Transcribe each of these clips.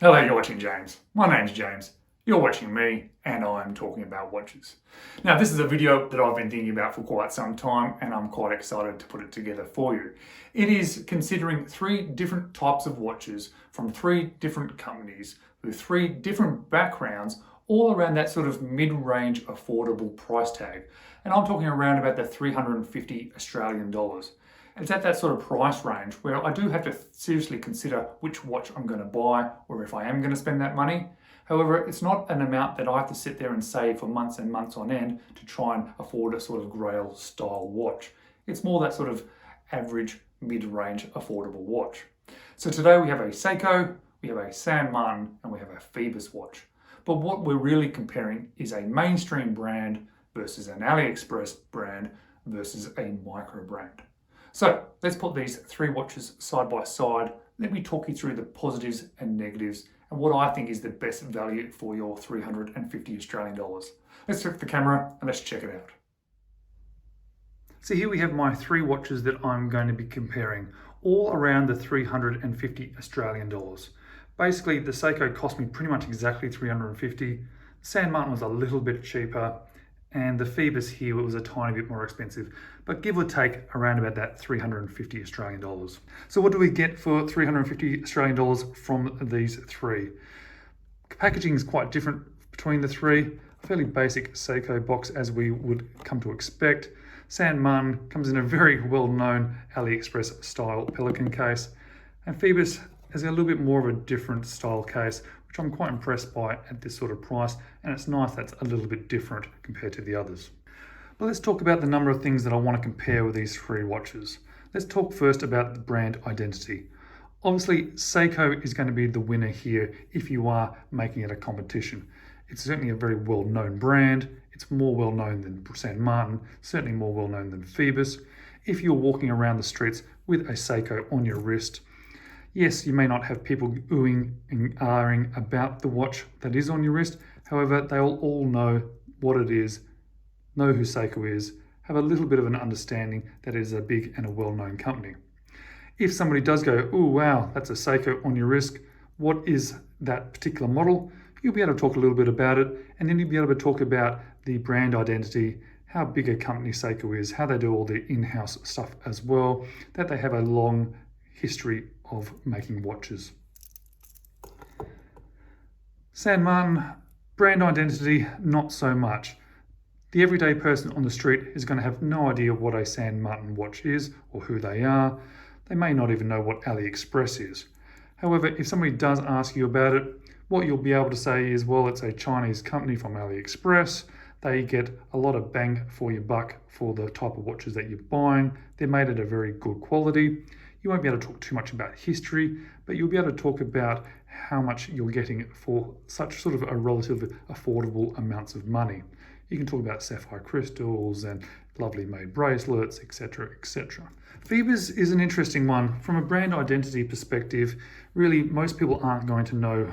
Hello, you're watching James. My name's James. You're watching me, and I'm talking about watches. Now, this is a video that I've been thinking about for quite some time, and I'm quite excited to put it together for you. It is considering 3 different types of watches from 3 different companies with 3 different backgrounds, all around that sort of mid-range affordable price tag. And I'm talking around about the 350 Australian dollars. It's at that sort of price range where I do have to seriously consider which watch I'm going to buy or if I am going to spend that money. However, it's not an amount that I have to sit there and save for months and months on end to try and afford a sort of grail style watch. It's more that sort of average mid-range affordable watch. So today we have a Seiko, we have a San Martin, and we have a Phoebus watch. But what we're really comparing is a mainstream brand versus an Aliexpress brand versus a Microbrand. So let's put these 3 watches side by side. Let me talk you through the positives and negatives and what I think is the best value for your 350 Australian dollars. Let's flip the camera and let's check it out. So here we have my 3 watches that I'm going to be comparing, all around the 350 Australian dollars. Basically, the Seiko cost me pretty much exactly 350. The San Martin was a little bit cheaper, and the Phoebus here was a tiny bit more expensive, but give or take around about that 350 Australian dollars. So what do we get for 350 Australian dollars from these 3? Packaging is quite different between the 3. A fairly basic Seiko box as we would come to expect. San Martin comes in a very well-known Aliexpress style pelican case, and Phoebus has a little bit more of a different style case, which I'm quite impressed by at this sort of price, and it's nice that's a little bit different compared to the others. But let's talk about the number of things that I want to compare with these 3 watches. Let's talk first about the brand identity. Obviously, Seiko is going to be the winner here if you are making it a competition. It's certainly a very well-known brand. It's more well-known than San Martin, certainly more well-known than Phoebus. If you're walking around the streets with a Seiko on your wrist, yes, you may not have people oohing and ahhing about the watch that is on your wrist. However, they'll all know what it is, know who Seiko is, have a little bit of an understanding that it is a big and a well-known company. If somebody does go, oh wow, that's a Seiko on your wrist, what is that particular model? You'll be able to talk a little bit about it, and then you'll be able to talk about the brand identity, how big a company Seiko is, how they do all the in-house stuff as well, that they have a long history of making watches. San Martin, brand identity, not so much. The everyday person on the street is going to have no idea what a San Martin watch is or who they are. They may not even know what AliExpress is. However, if somebody does ask you about it, what you'll be able to say is, well, it's a Chinese company from AliExpress. They get a lot of bang for your buck for the type of watches that you're buying. They're made at a very good quality. You won't be able to talk too much about history, but you'll be able to talk about how much you're getting for such sort of a relatively affordable amounts of money. You can talk about sapphire crystals and lovely made bracelets, etc., etc. Phoebus is an interesting one. From a brand identity perspective, really most people aren't going to know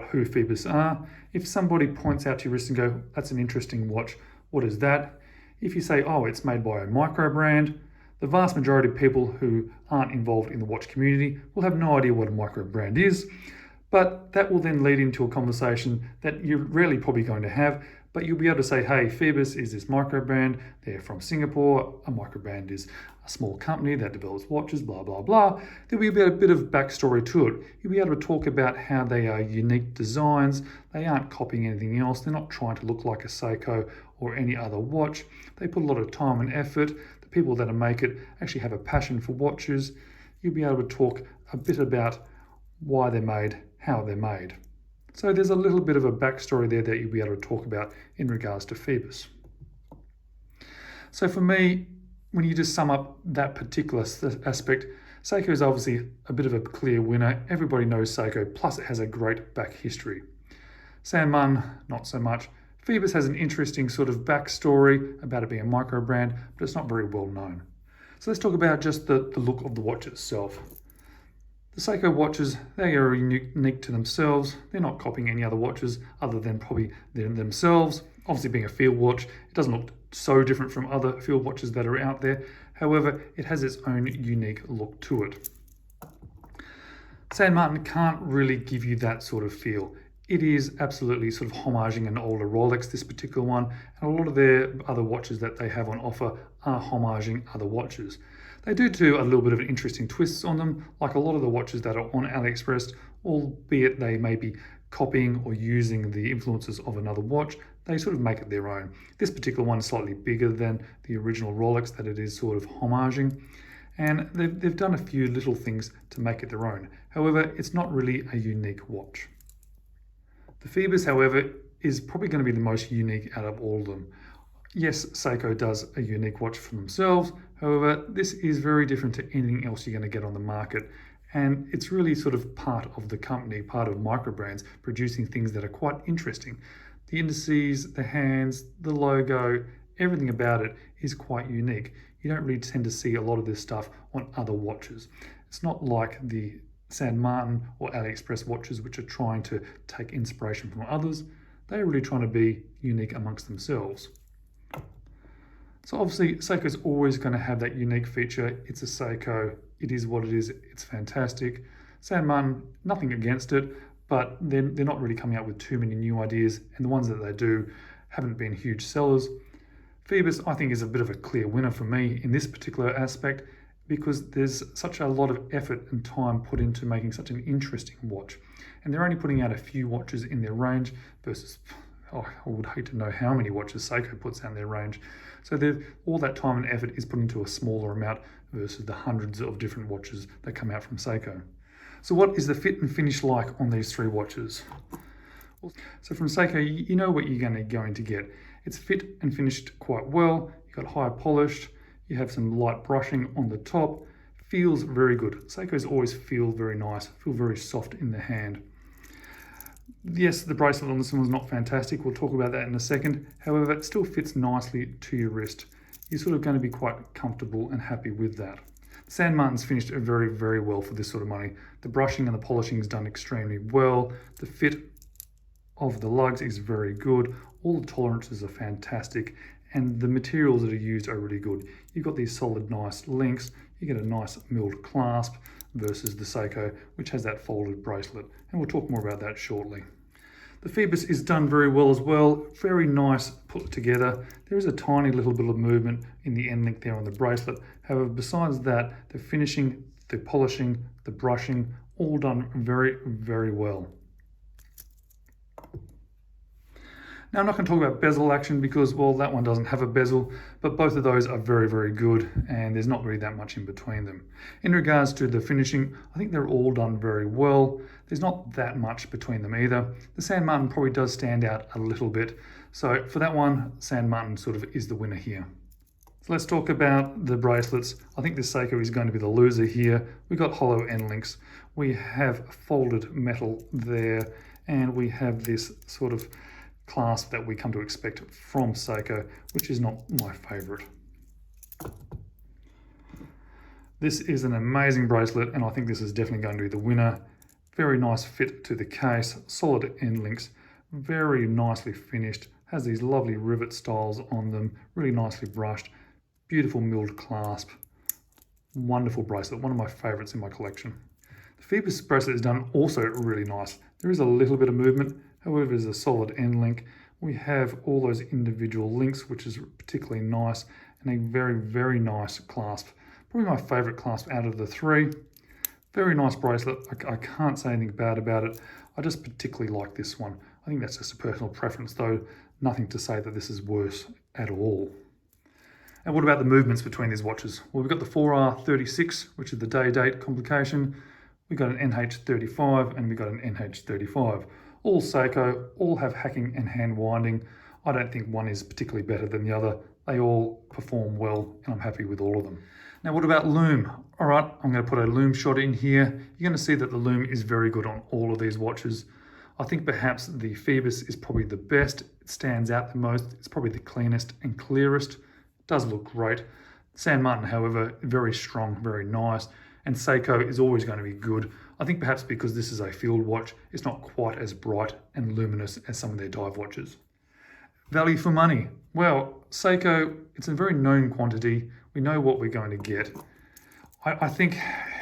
who Phoebus are. If somebody points out to your wrist and go, that's an interesting watch, what is that? If you say, oh, it's made by a Microbrand, the vast majority of people who aren't involved in the watch community will have no idea what a Microbrand is, but that will then lead into a conversation that you're rarely probably going to have, but you'll be able to say, hey, Phoebus is this Microbrand, they're from Singapore, a Microbrand is a small company that develops watches, blah, blah, blah. There'll be a bit of backstory to it. You'll be able to talk about how they are unique designs, they aren't copying anything else, they're not trying to look like a Seiko or any other watch. They put a lot of time and effort. The people that make it actually have a passion for watches. You'll be able to talk a bit about why they're made, how they're made. So there's a little bit of a backstory there that you'll be able to talk about in regards to Phoebus. So for me, when you just sum up that particular aspect, Seiko is obviously a bit of a clear winner. Everybody knows Seiko, plus it has a great back history. San Martin, not so much. Phoebus has an interesting sort of backstory about it being a Microbrand, but it's not very well known. So let's talk about just the look of the watch itself. The Seiko watches, they are unique to themselves. They're not copying any other watches other than probably themselves. Obviously being a field watch, it doesn't look so different from other field watches that are out there. However, it has its own unique look to it. San Martin can't really give you that sort of feel. It is absolutely sort of homaging an older Rolex, this particular one, and a lot of their other watches that they have on offer are homaging other watches. They do a little bit of an interesting twists on them, like a lot of the watches that are on Aliexpress, albeit they may be copying or using the influences of another watch, they sort of make it their own. This particular one is slightly bigger than the original Rolex that it is sort of homaging, and they've done a few little things to make it their own. However, it's not really a unique watch. The Phoebus, however, is probably going to be the most unique out of all of them. Yes, Seiko does a unique watch for themselves. However, this is very different to anything else you're going to get on the market. And it's really sort of part of the company, part of Microbrands, producing things that are quite interesting. The indices, the hands, the logo, everything about it is quite unique. You don't really tend to see a lot of this stuff on other watches. It's not like the San Martin or Aliexpress watches, which are trying to take inspiration from others. They're really trying to be unique amongst themselves. So obviously Seiko's always going to have that unique feature. It's a Seiko, it is what it is, it's fantastic. San Martin, nothing against it, but they're not really coming out with too many new ideas, and the ones that they do haven't been huge sellers. Phoebus, I think, is a bit of a clear winner for me in this particular aspect, because there's such a lot of effort and time put into making such an interesting watch. And they're only putting out a few watches in their range versus, I would hate to know how many watches Seiko puts out in their range. So all that time and effort is put into a smaller amount versus the hundreds of different watches that come out from Seiko. So what is the fit and finish like on these three watches? So from Seiko, you know what you're going to get. It's fit and finished quite well. You've got high polished. You have some light brushing on the top. Feels very good. Seikos always feel very nice, feel very soft in the hand. Yes, the bracelet on this one was not fantastic. We'll talk about that in a second. However, it still fits nicely to your wrist. You're sort of going to be quite comfortable and happy with that. San Martin's finished very, very well for this sort of money. The brushing and the polishing is done extremely well. The fit of the lugs is very good. All the tolerances are fantastic, and the materials that are used are really good. You've got these solid, nice links. You get a nice milled clasp versus the Seiko, which has that folded bracelet, and we'll talk more about that shortly. The Phoebus is done very well as well, very nice put together. There is a tiny little bit of movement in the end link there on the bracelet. However, besides that, the finishing, the polishing, the brushing, all done very, very well. Now, I'm not going to talk about bezel action because, well, that one doesn't have a bezel, but both of those are very, very good, and there's not really that much in between them. In regards to the finishing, I think they're all done very well. There's not that much between them either. The San Martin probably does stand out a little bit. So for that one, San Martin sort of is the winner here. So let's talk about the bracelets. I think this Seiko is going to be the loser here. We've got hollow end links. We have folded metal there, and we have this sort of clasp that we come to expect from Seiko, which is not my favorite. This is an amazing bracelet, and I think this is definitely going to be the winner. Very nice fit to the case, solid end links, very nicely finished, has these lovely rivet styles on them, really nicely brushed, beautiful milled clasp, wonderful bracelet, one of my favorites in my collection. The Phoebus bracelet is done also really nice. There is a little bit of movement. However, there's a solid end link. We have all those individual links, which is particularly nice, and a very, very nice clasp. Probably my favorite clasp out of the three. Very nice bracelet. I can't say anything bad about it. I just particularly like this one. I think that's just a personal preference, though. Nothing to say that this is worse at all. And what about the movements between these watches? Well, we've got the 4R36, which is the day-date complication. We've got an NH35, and we've got an NH35. All Seiko, all have hacking and hand winding. I don't think one is particularly better than the other. They all perform well, and I'm happy with all of them. Now, what about lume? All right, I'm going to put a lume shot in here. You're going to see that the lume is very good on all of these watches. I think perhaps the Phoebus is probably the best. It stands out the most. It's probably the cleanest and clearest. It does look great. San Martin, however, very strong, very nice. And Seiko is always going to be good. I think perhaps because this is a field watch, it's not quite as bright and luminous as some of their dive watches. Value for money. Well, Seiko, it's a very known quantity. We know what we're going to get. I think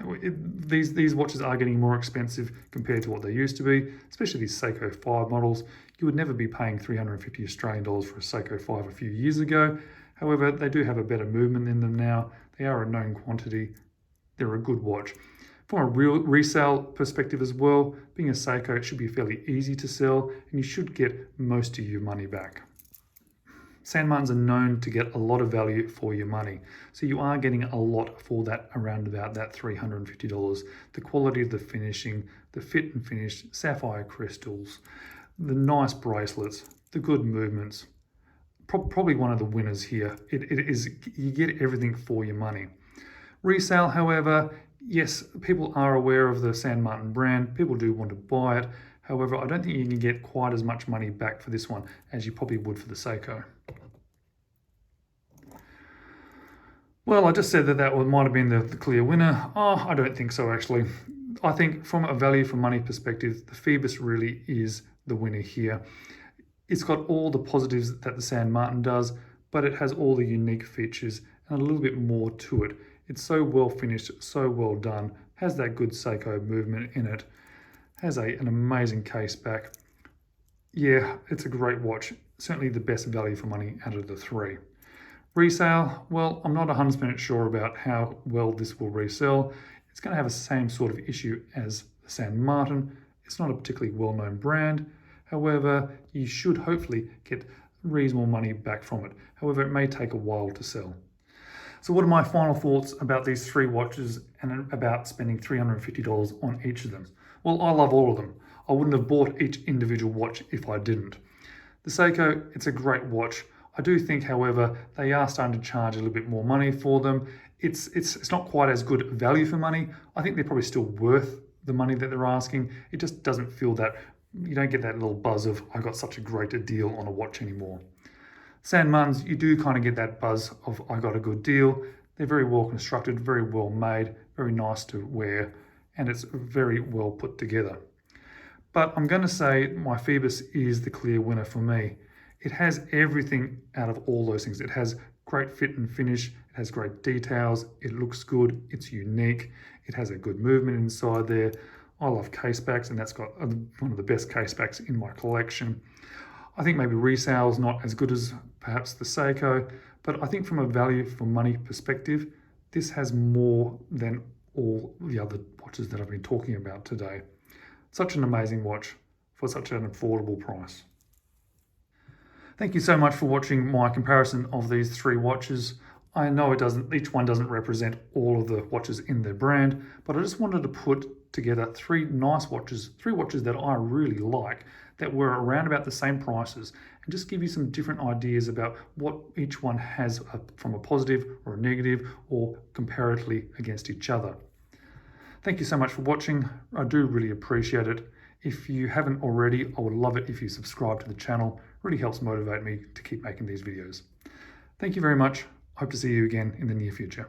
these watches are getting more expensive compared to what they used to be, especially these Seiko 5 models. You would never be paying 350 Australian dollars for a Seiko 5 a few years ago. However, they do have a better movement in them now. They are a known quantity. They're a good watch. From a real resale perspective as well, being a Seiko, it should be fairly easy to sell and you should get most of your money back. San Martins are known to get a lot of value for your money. So you are getting a lot for that, around about that $350. The quality of the finishing, the fit and finish, sapphire crystals, the nice bracelets, the good movements. Probably one of the winners here. It is, you get everything for your money. Resale, however, yes, people are aware of the San Martin brand. People do want to buy it. However, I don't think you can get quite as much money back for this one as you probably would for the Seiko. Well, I just said that might have been the clear winner. Oh, I don't think so, actually. I think from a value for money perspective, the Phoebus really is the winner here. It's got all the positives that the San Martin does, but it has all the unique features and a little bit more to it. It's so well finished, so well done, has that good Seiko movement in it, has an amazing case back. Yeah, it's a great watch. Certainly the best value for money out of the three. Resale, well, I'm not 100% sure about how well this will resell. It's going to have the same sort of issue as the San Martin. It's not a particularly well-known brand. However, you should hopefully get reasonable money back from it. However, it may take a while to sell. So what are my final thoughts about these three watches and about spending $350 on each of them? Well, I love all of them. I wouldn't have bought each individual watch if I didn't. The Seiko, it's a great watch. I do think, however, they are starting to charge a little bit more money for them. It's not quite as good value for money. I think they're probably still worth the money that they're asking. It just doesn't feel that, you don't get that little buzz of, I got such a great deal on a watch anymore. San Martins, you do kind of get that buzz of, I got a good deal. They're very well constructed, very well made, very nice to wear, and it's very well put together. But I'm going to say my Phoebus is the clear winner for me. It has everything out of all those things. It has great fit and finish. It has great details. It looks good. It's unique. It has a good movement inside there. I love case backs, and that's got one of the best case backs in my collection. I think maybe resale is not as good as perhaps the Seiko, but I think from a value for money perspective, this has more than all the other watches that I've been talking about today. Such an amazing watch for such an affordable price. Thank you so much for watching my comparison of these three watches. I know each one doesn't represent all of the watches in their brand, but I just wanted to put together three nice watches, three watches that I really like, that were around about the same prices, and just give you some different ideas about what each one has from a positive or a negative, or comparatively against each other. Thank you so much for watching. I do really appreciate it. If you haven't already, I would love it if you subscribe to the channel. It really helps motivate me to keep making these videos. Thank you very much. Hope to see you again in the near future.